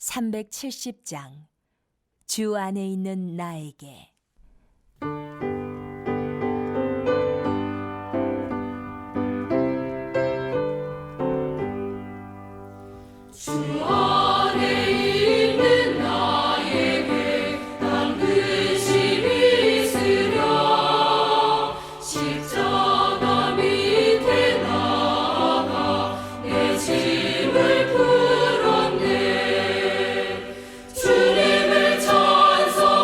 370장 주 안에 있는 나에게. 주 안에 있는 나에게 반드시 있으랴. 십자가 밑에 나아가 내 짐을 풀었네. 주님을 찬송하면서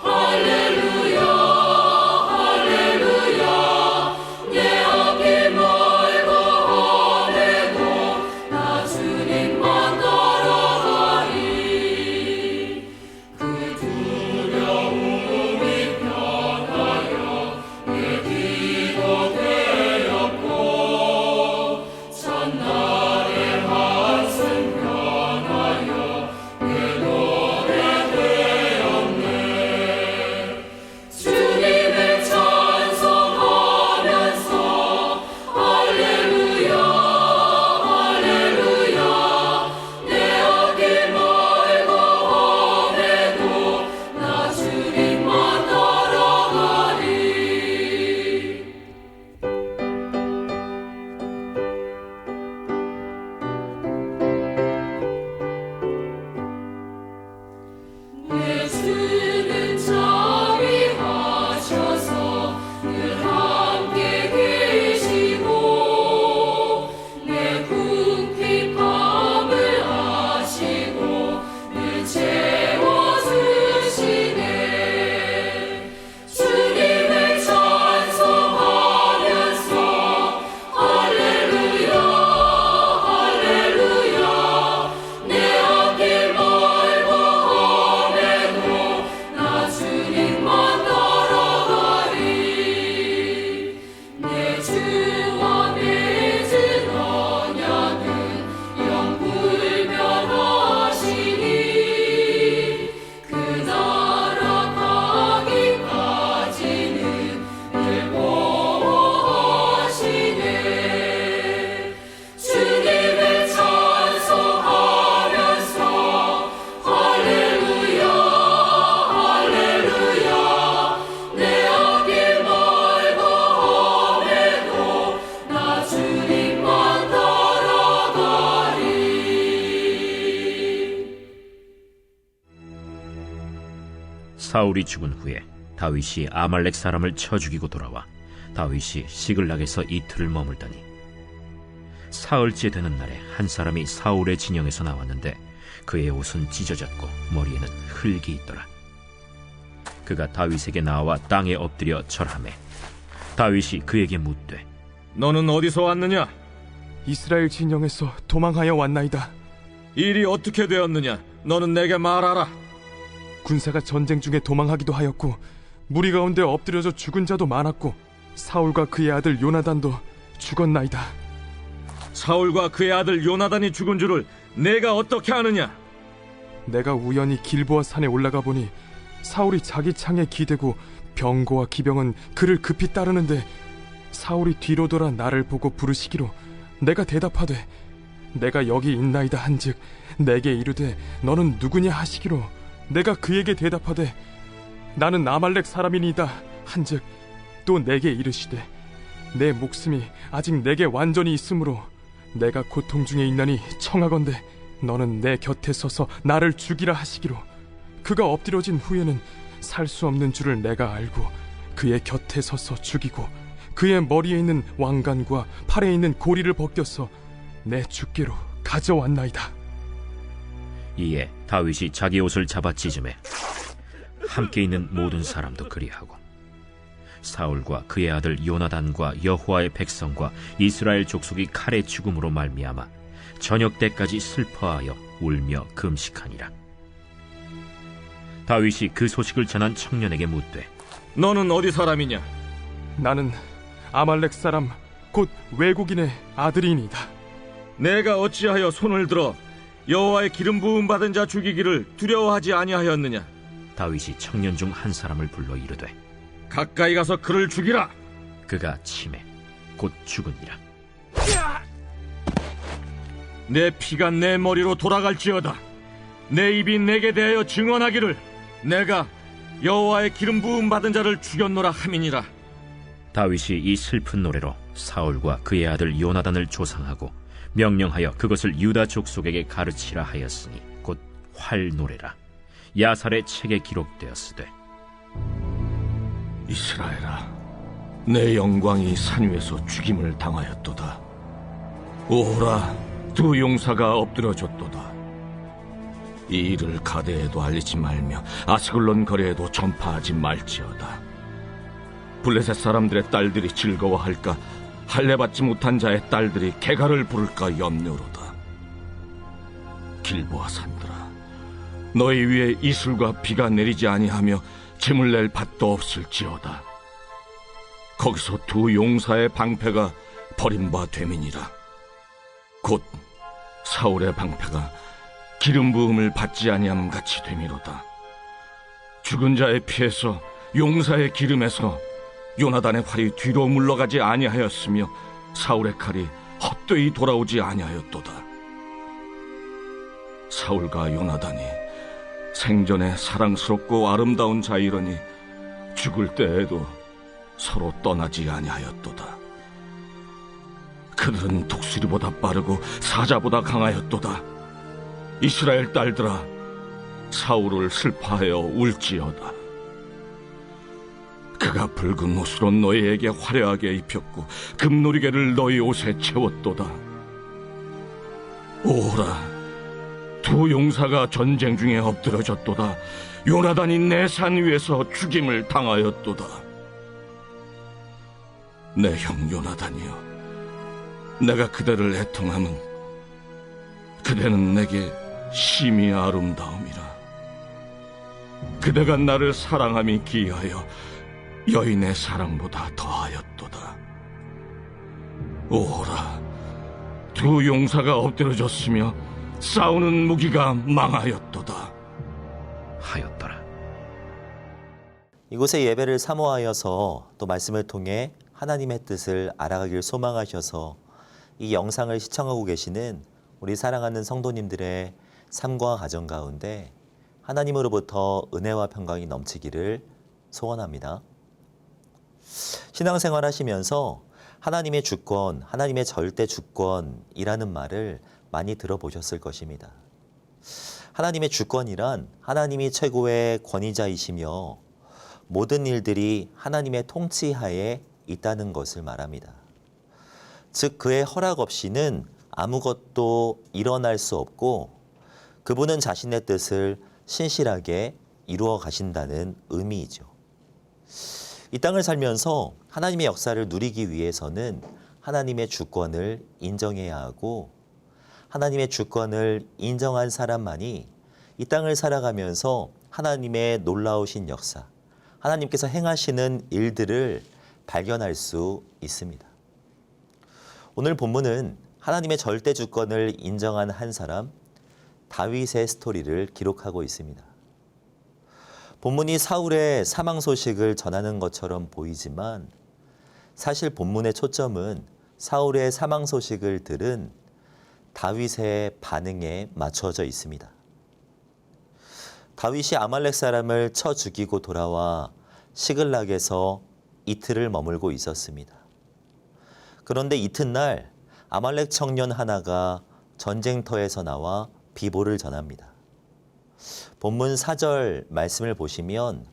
할렐루야 할렐루야. 내 앞이 멀고 험해도 나 주님만 따라가리. 그 두려움이 변하여 내 기도 되었고, 첫날의 한숨 변하여 내 노래 되었네. 주님을 찬송하면서 할렐루야 할렐루야. 내 앞이 멀고 험해도 나 주님만 따라가리. 내 주는 자비하셔서 늘 함께 계시고, 내 궁핍함을 아시고 늘 채워주시네. 주님을 찬송하면서 할렐루야 할렐루야. 내 앞길 멀고 험해도 나 주님만 따라가리. 내 주와 맺은 언약은 영불변하시니, 그 나라 가기까지는 늘 보호하시네. 주님을 찬송하면서 할렐루야 할렐루야. 내 앞길 멀고 험해도 나 주님만 따라가리. 사울이 죽은 후에 다윗이 아말렉 사람을 쳐 죽이고 돌아와 다윗이 시글락에서 이틀을 머물더니, 사흘째 되는 날에 한 사람이 사울의 진영에서 나왔는데 그의 옷은 찢어졌고 머리에는 흙이 있더라. 그가 다윗에게 나와 땅에 엎드려 절하매 다윗이 그에게 묻되, 너는 어디서 왔느냐? 이스라엘 진영에서 도망하여 왔나이다. 일이 어떻게 되었느냐? 너는 내게 말하라. 군사가 전쟁 중에 도망하기도 하였고, 무리 가운데 엎드려져 죽은 자도 많았고, 사울과 그의 아들 요나단도 죽었나이다. 사울과 그의 아들 요나단이 죽은 줄을 내가 어떻게 아느냐? 내가 우연히 길보아 산에 올라가 보니 사울이 자기 창에 기대고 병거와 기병은 그를 급히 따르는데, 사울이 뒤로 돌아 나를 보고 부르시기로 내가 대답하되 내가 여기 있나이다 한즉 내게 이르되 너는 누구냐 하시기로 내가 그에게 대답하되 나는 아말렉 사람이니이다 한즉 또 내게 이르시되 내 목숨이 아직 내게 완전히 있으므로 내가 고통 중에 있나니 청하건대 너는 내 곁에 서서 나를 죽이라 하시기로, 그가 엎드려진 후에는 살 수 없는 줄을 내가 알고 그의 곁에 서서 죽이고 그의 머리에 있는 왕관과 팔에 있는 고리를 벗겨서 내 주께로 가져왔나이다. 이에 다윗이 자기 옷을 잡아 찢으매 함께 있는 모든 사람도 그리하고, 사울과 그의 아들 요나단과 여호와의 백성과 이스라엘 족속이 칼에 죽음으로 말미암아 저녁 때까지 슬퍼하여 울며 금식하니라. 다윗이 그 소식을 전한 청년에게 묻되, 너는 어디 사람이냐? 나는 아말렉 사람 곧 외국인의 아들이니이다. 내가 어찌하여 손을 들어 여호와의 기름 부음 받은 자 죽이기를 두려워하지 아니하였느냐? 다윗이 청년 중 한 사람을 불러 이르되, 가까이 가서 그를 죽이라. 그가 치매 곧 죽으니라. 내 피가 내 머리로 돌아갈지어다. 내 입이 내게 대하여 증언하기를 내가 여호와의 기름 부음 받은 자를 죽였노라 함이니라. 다윗이 이 슬픈 노래로 사울과 그의 아들 요나단을 조상하고 명령하여 그것을 유다 족속에게 가르치라 하였으니 곧 활노래라. 야살의 책에 기록되었으되 이스라엘아, 내 영광이 산 위에서 죽임을 당하였도다. 오호라, 두 용사가 엎드려졌도다. 이 일을 가데에도 알리지 말며 아스글론 거리에도 전파하지 말지어다. 블레셋 사람들의 딸들이 즐거워할까, 할례받지 못한 자의 딸들이 개가를 부를까 염려로다. 길보아 산들아, 너희 위에 이슬과 비가 내리지 아니하며 짐을 낼 밭도 없을지어다. 거기서 두 용사의 방패가 버림바 됨이니라. 곧 사울의 방패가 기름 부음을 받지 아니함 같이 됨이로다. 죽은 자의 피에서 용사의 기름에서 요나단의 활이 뒤로 물러가지 아니하였으며 사울의 칼이 헛되이 돌아오지 아니하였도다. 사울과 요나단이 생전에 사랑스럽고 아름다운 자이러니 죽을 때에도 서로 떠나지 아니하였도다. 그들은 독수리보다 빠르고 사자보다 강하였도다. 이스라엘 딸들아, 사울을 슬퍼하여 울지어다. 그가 붉은 옷으로 너희에게 화려하게 입혔고 금노리개를 너희 옷에 채웠도다. 오라, 두 용사가 전쟁 중에 엎드러졌도다. 요나단이 내 산 위에서 죽임을 당하였도다. 내 형 요나단이여, 내가 그대를 애통함은 그대는 내게 심히 아름다움이라. 그대가 나를 사랑함이 기이하여 여인의 사랑보다 더하였도다. 오호라, 두 용사가 엎드려졌으며 싸우는 무기가 망하였도다. 하였더라. 이곳에 예배를 사모하여서 또 말씀을 통해 하나님의 뜻을 알아가길 소망하셔서 이 영상을 시청하고 계시는 우리 사랑하는 성도님들의 삶과 가정 가운데 하나님으로부터 은혜와 평강이 넘치기를 소원합니다. 신앙생활 하시면서 하나님의 주권, 하나님의 절대 주권이라는 말을 많이 들어보셨을 것입니다. 하나님의 주권이란 하나님이 최고의 권위자이시며 모든 일들이 하나님의 통치하에 있다는 것을 말합니다. 즉 그의 허락 없이는 아무것도 일어날 수 없고 그분은 자신의 뜻을 신실하게 이루어 가신다는 의미이죠. 이 땅을 살면서 하나님의 역사를 누리기 위해서는 하나님의 주권을 인정해야 하고 하나님의 주권을 인정한 사람만이 이 땅을 살아가면서 하나님의 놀라우신 역사, 하나님께서 행하시는 일들을 발견할 수 있습니다. 오늘 본문은 하나님의 절대 주권을 인정한 한 사람, 다윗의 스토리를 기록하고 있습니다. 본문이 사울의 사망 소식을 전하는 것처럼 보이지만 사실 본문의 초점은 사울의 사망 소식을 들은 다윗의 반응에 맞춰져 있습니다. 다윗이 아말렉 사람을 쳐 죽이고 돌아와 시글락에서 이틀을 머물고 있었습니다. 그런데 이튿날 아말렉 청년 하나가 전쟁터에서 나와 비보를 전합니다. 본문 4절 말씀을 보시면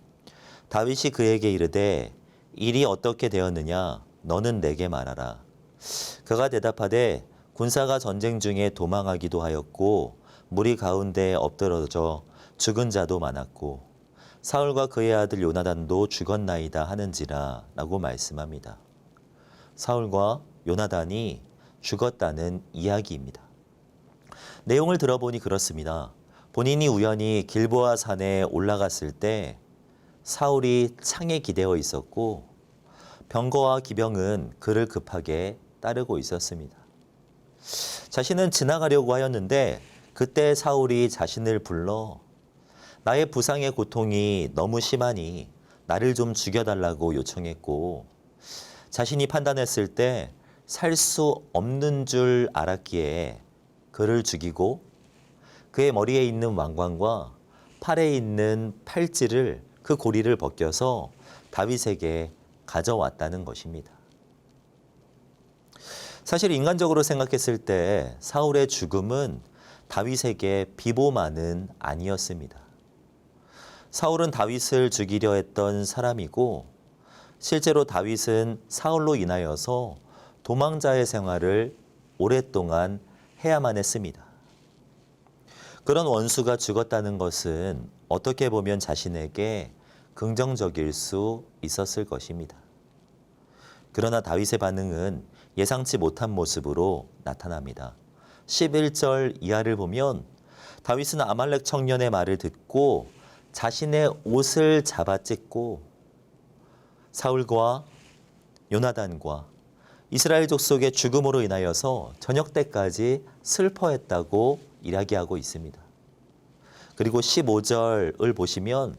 다윗이 그에게 이르되 일이 어떻게 되었느냐 너는 내게 말하라. 그가 대답하되 군사가 전쟁 중에 도망하기도 하였고 무리 가운데 엎드러져 죽은 자도 많았고 사울과 그의 아들 요나단도 죽었나이다 하는지라 라고 말씀합니다. 사울과 요나단이 죽었다는 이야기입니다. 내용을 들어보니 그렇습니다. 본인이 우연히 길보아 산에 올라갔을 때 사울이 창에 기대어 있었고 병거와 기병은 그를 급하게 따르고 있었습니다. 자신은 지나가려고 하였는데 그때 사울이 자신을 불러 나의 부상의 고통이 너무 심하니 나를 좀 죽여달라고 요청했고 자신이 판단했을 때 살 수 없는 줄 알았기에 그를 죽이고 그의 머리에 있는 왕관과 팔에 있는 팔찌를 그 고리를 벗겨서 다윗에게 가져왔다는 것입니다. 사실 인간적으로 생각했을 때 사울의 죽음은 다윗에게 비보만은 아니었습니다. 사울은 다윗을 죽이려 했던 사람이고 실제로 다윗은 사울로 인하여서 도망자의 생활을 오랫동안 해야만 했습니다. 그런 원수가 죽었다는 것은 어떻게 보면 자신에게 긍정적일 수 있었을 것입니다. 그러나 다윗의 반응은 예상치 못한 모습으로 나타납니다. 11절 이하를 보면 다윗은 아말렉 청년의 말을 듣고 자신의 옷을 잡아찢고 사울과 요나단과 이스라엘 족속의 죽음으로 인하여서 저녁 때까지 슬퍼했다고 이야기하고 있습니다. 그리고 15절을 보시면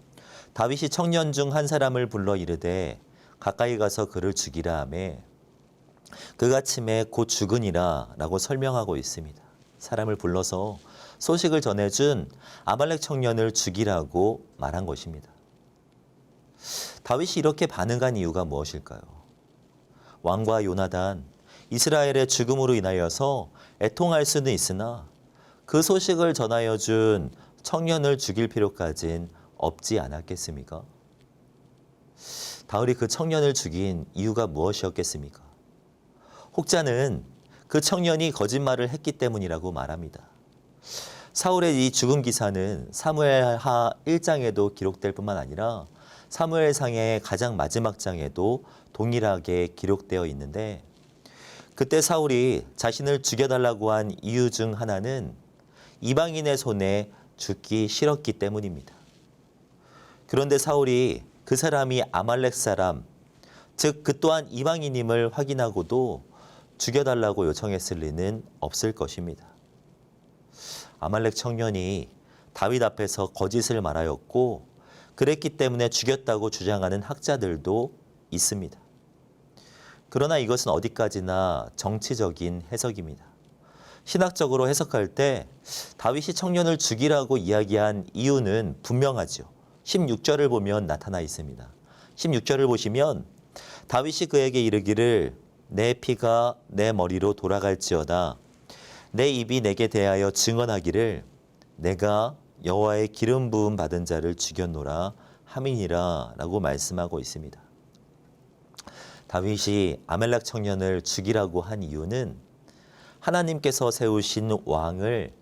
다윗이 청년 중 한 사람을 불러 이르되 가까이 가서 그를 죽이라 하매 그가 침에 곧 죽으니라 라고 설명하고 있습니다. 사람을 불러서 소식을 전해준 아말렉 청년을 죽이라고 말한 것입니다. 다윗이 이렇게 반응한 이유가 무엇일까요? 왕과 요나단, 이스라엘의 죽음으로 인하여서 애통할 수는 있으나 그 소식을 전하여 준 청년을 죽일 필요까진 없지 않았겠습니까? 다윗이 그 청년을 죽인 이유가 무엇이었겠습니까? 혹자는 그 청년이 거짓말을 했기 때문이라고 말합니다. 사울의 이 죽음 기사는 사무엘하 1장에도 기록될 뿐만 아니라 사무엘상의 가장 마지막 장에도 동일하게 기록되어 있는데 그때 사울이 자신을 죽여달라고 한 이유 중 하나는 이방인의 손에 죽기 싫었기 때문입니다. 그런데 사울이 그 사람이 아말렉 사람, 즉 그 또한 이방인임을 확인하고도 죽여달라고 요청했을 리는 없을 것입니다. 아말렉 청년이 다윗 앞에서 거짓을 말하였고 그랬기 때문에 죽였다고 주장하는 학자들도 있습니다. 그러나 이것은 어디까지나 정치적인 해석입니다. 신학적으로 해석할 때 다윗이 청년을 죽이라고 이야기한 이유는 분명하죠. 16절을 보면 나타나 있습니다. 16절을 보시면 다윗이 그에게 이르기를 내 피가 내 머리로 돌아갈지어다 내 입이 내게 대하여 증언하기를 내가 여호와의 기름 부음 받은 자를 죽였노라 함이니라 라고 말씀하고 있습니다. 다윗이 아말렉 청년을 죽이라고 한 이유는 하나님께서 세우신 왕을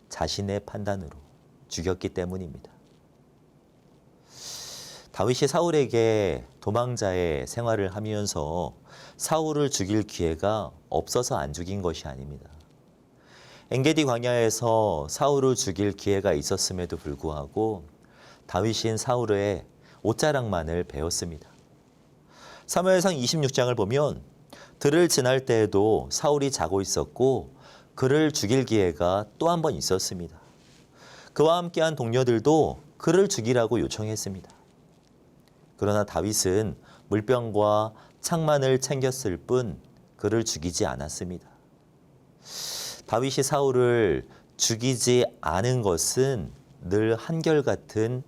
자신의 판단으로 죽였기 때문입니다. 다윗이 사울에게 도망자의 생활을 하면서 사울을 죽일 기회가 없어서 안 죽인 것이 아닙니다. 엔게디 광야에서 사울을 죽일 기회가 있었음에도 불구하고 다윗은 사울의 옷자락만을 베었습니다. 사무엘상 26장을 보면 들을 지날 때에도 사울이 자고 있었고 그를 죽일 기회가 또 한 번 있었습니다. 그와 함께한 동료들도 그를 죽이라고 요청했습니다. 그러나 다윗은 물병과 창만을 챙겼을 뿐 그를 죽이지 않았습니다. 다윗이 사울을 죽이지 않은 것은 늘 한결같은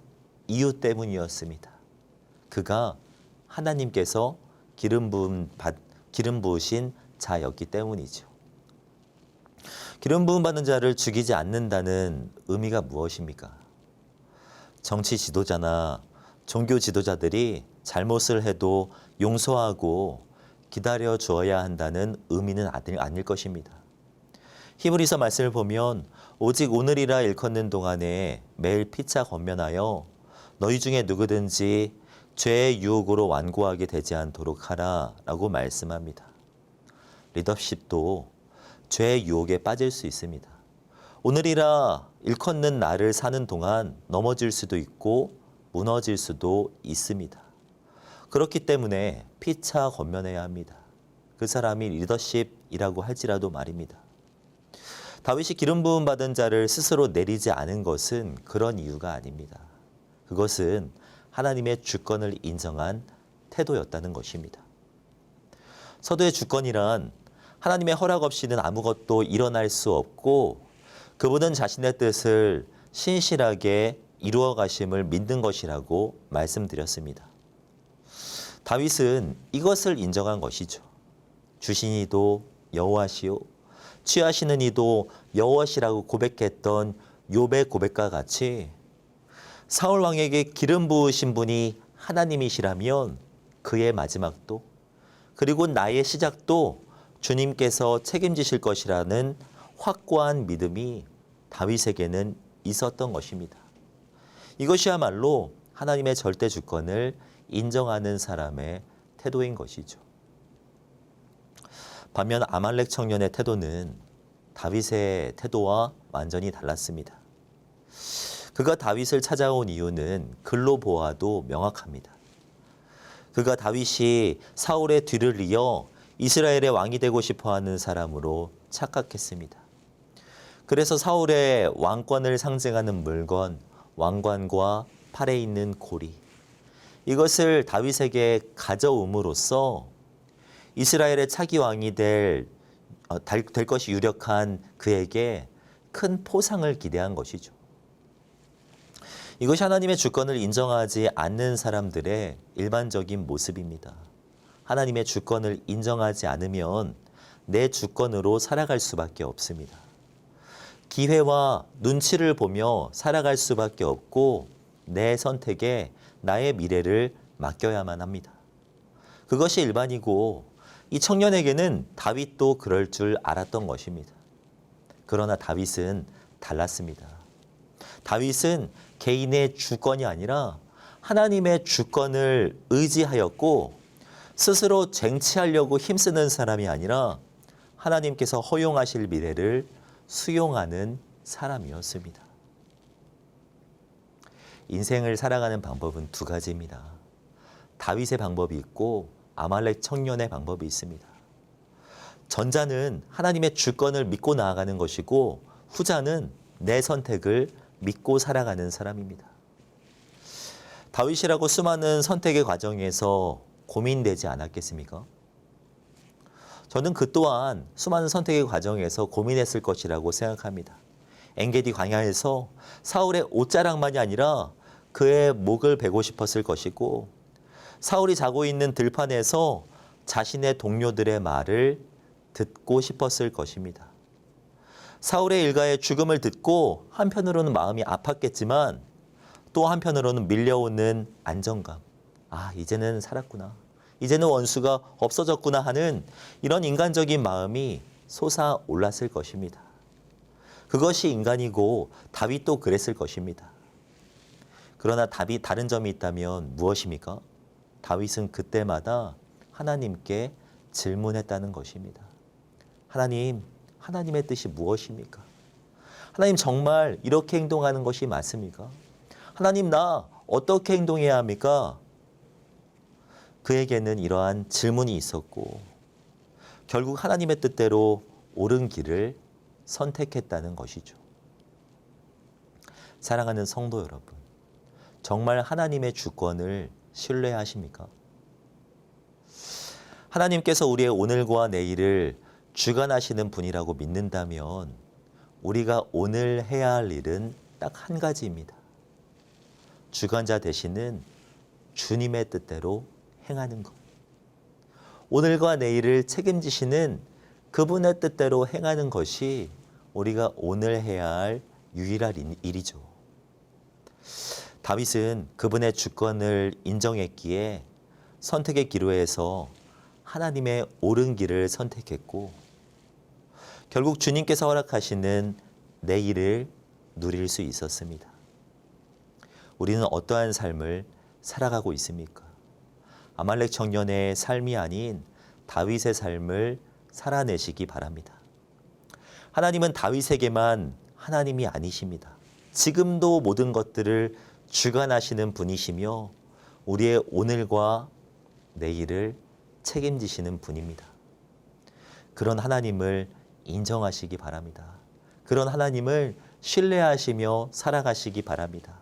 이유 때문이었습니다. 그가 하나님께서 기름 부으신 자였기 때문이죠. 기름 부음 받은 자를 죽이지 않는다는 의미가 무엇입니까? 정치 지도자나 종교 지도자들이 잘못을 해도 용서하고 기다려 주어야 한다는 의미는 아닐 것입니다. 히브리서 말씀을 보면 오직 오늘이라 일컫는 동안에 매일 피차 권면하여 너희 중에 누구든지 죄의 유혹으로 완고하게 되지 않도록 하라 라고 말씀합니다. 리더십도 죄의 유혹에 빠질 수 있습니다. 오늘이라 일컫는 날을 사는 동안 넘어질 수도 있고 무너질 수도 있습니다. 그렇기 때문에 피차 권면해야 합니다. 그 사람이 리더십이라고 할지라도 말입니다. 다윗이 기름 부음 받은 자를 스스로 내리지 않은 것은 그런 이유가 아닙니다. 그것은 하나님의 주권을 인정한 태도였다는 것입니다. 서두의 주권이란 하나님의 허락 없이는 아무것도 일어날 수 없고 그분은 자신의 뜻을 신실하게 이루어 가심을 믿는 것이라고 말씀드렸습니다. 다윗은 이것을 인정한 것이죠. 주신 이도 여호와시요 취하시는 이도 여호와시라고 고백했던 욥의 고백과 같이 사울 왕에게 기름 부으신 분이 하나님이시라면 그의 마지막도 그리고 나의 시작도 주님께서 책임지실 것이라는 확고한 믿음이 다윗에게는 있었던 것입니다. 이것이야말로 하나님의 절대 주권을 인정하는 사람의 태도인 것이죠. 반면 아말렉 청년의 태도는 다윗의 태도와 완전히 달랐습니다. 그가 다윗을 찾아온 이유는 글로 보아도 명확합니다. 그가 다윗이 사울의 뒤를 이어 이스라엘의 왕이 되고 싶어하는 사람으로 착각했습니다. 그래서 사울의 왕권을 상징하는 물건, 왕관과 팔에 있는 고리, 이것을 다윗에게 가져옴으로써 이스라엘의 차기 왕이 될 것이 유력한 그에게 큰 포상을 기대한 것이죠. 이것이 하나님의 주권을 인정하지 않는 사람들의 일반적인 모습입니다. 하나님의 주권을 인정하지 않으면 내 주권으로 살아갈 수밖에 없습니다. 기회와 눈치를 보며 살아갈 수밖에 없고 내 선택에 나의 미래를 맡겨야만 합니다. 그것이 일반이고 이 청년에게는 다윗도 그럴 줄 알았던 것입니다. 그러나 다윗은 달랐습니다. 다윗은 개인의 주권이 아니라 하나님의 주권을 의지하였고 스스로 쟁취하려고 힘쓰는 사람이 아니라 하나님께서 허용하실 미래를 수용하는 사람이었습니다. 인생을 살아가는 방법은 두 가지입니다. 다윗의 방법이 있고 아말렉 청년의 방법이 있습니다. 전자는 하나님의 주권을 믿고 나아가는 것이고 후자는 내 선택을 믿고 살아가는 사람입니다. 다윗이라고 수많은 선택의 과정에서 고민되지 않았겠습니까? 저는 그 또한 수많은 선택의 과정에서 고민했을 것이라고 생각합니다. 엔게디 광야에서 사울의 옷자락만이 아니라 그의 목을 베고 싶었을 것이고 사울이 자고 있는 들판에서 자신의 동료들의 말을 듣고 싶었을 것입니다. 사울의 일가의 죽음을 듣고 한편으로는 마음이 아팠겠지만 또 한편으로는 밀려오는 안정감. 아, 이제는 살았구나. 이제는 원수가 없어졌구나 하는 이런 인간적인 마음이 솟아올랐을 것입니다. 그것이 인간이고 다윗도 그랬을 것입니다. 그러나 다윗 다른 점이 있다면 무엇입니까? 다윗은 그때마다 하나님께 질문했다는 것입니다. 하나님, 하나님의 뜻이 무엇입니까? 하나님 정말 이렇게 행동하는 것이 맞습니까? 하나님 나 어떻게 행동해야 합니까? 그에게는 이러한 질문이 있었고 결국 하나님의 뜻대로 옳은 길을 선택했다는 것이죠. 사랑하는 성도 여러분, 정말 하나님의 주권을 신뢰하십니까? 하나님께서 우리의 오늘과 내일을 주관하시는 분이라고 믿는다면 우리가 오늘 해야 할 일은 딱 한 가지입니다. 주관자 되시는 주님의 뜻대로 행하는 것. 오늘과 내일을 책임지시는 그분의 뜻대로 행하는 것이 우리가 오늘 해야 할 유일한 일이죠. 다윗은 그분의 주권을 인정했기에 선택의 기로에서 하나님의 옳은 길을 선택했고 결국 주님께서 허락하시는 내일을 누릴 수 있었습니다. 우리는 어떠한 삶을 살아가고 있습니까? 아말렉 청년의 삶이 아닌 다윗의 삶을 살아내시기 바랍니다. 하나님은 다윗에게만 하나님이 아니십니다. 지금도 모든 것들을 주관하시는 분이시며 우리의 오늘과 내일을 책임지시는 분입니다. 그런 하나님을 인정하시기 바랍니다. 그런 하나님을 신뢰하시며 살아가시기 바랍니다.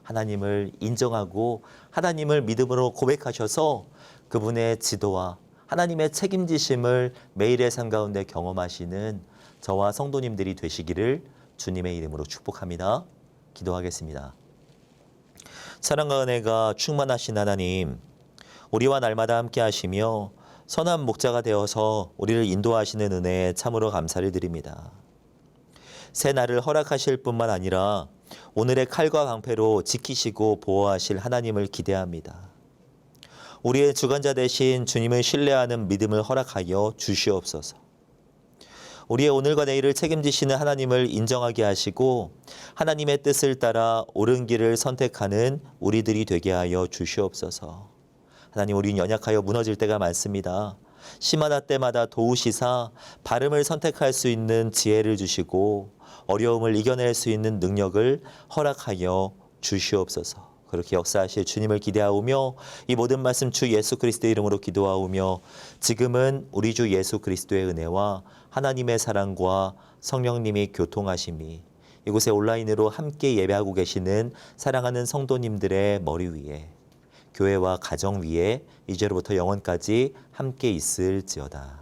하나님을 인정하고 하나님을 믿음으로 고백하셔서 그분의 지도와 하나님의 책임지심을 매일의 삶 가운데 경험하시는 저와 성도님들이 되시기를 주님의 이름으로 축복합니다. 기도하겠습니다. 사랑과 은혜가 충만하신 하나님, 우리와 날마다 함께 하시며 선한 목자가 되어서 우리를 인도하시는 은혜에 참으로 감사를 드립니다. 새 날을 허락하실 뿐만 아니라 오늘의 칼과 방패로 지키시고 보호하실 하나님을 기대합니다. 우리의 주관자 되신 주님을 신뢰하는 믿음을 허락하여 주시옵소서. 우리의 오늘과 내일을 책임지시는 하나님을 인정하게 하시고 하나님의 뜻을 따라 옳은 길을 선택하는 우리들이 되게 하여 주시옵소서. 하나님, 우리는 연약하여 무너질 때가 많습니다. 심하다 때마다 도우시사 바름을 선택할 수 있는 지혜를 주시고 어려움을 이겨낼 수 있는 능력을 허락하여 주시옵소서. 그렇게 역사하실 주님을 기대하오며 이 모든 말씀 주 예수 그리스도의 이름으로 기도하오며 지금은 우리 주 예수 그리스도의 은혜와 하나님의 사랑과 성령님이 교통하심이 이곳에 온라인으로 함께 예배하고 계시는 사랑하는 성도님들의 머리 위에 교회와 가정 위에 이제로부터 영원까지 함께 있을지어다.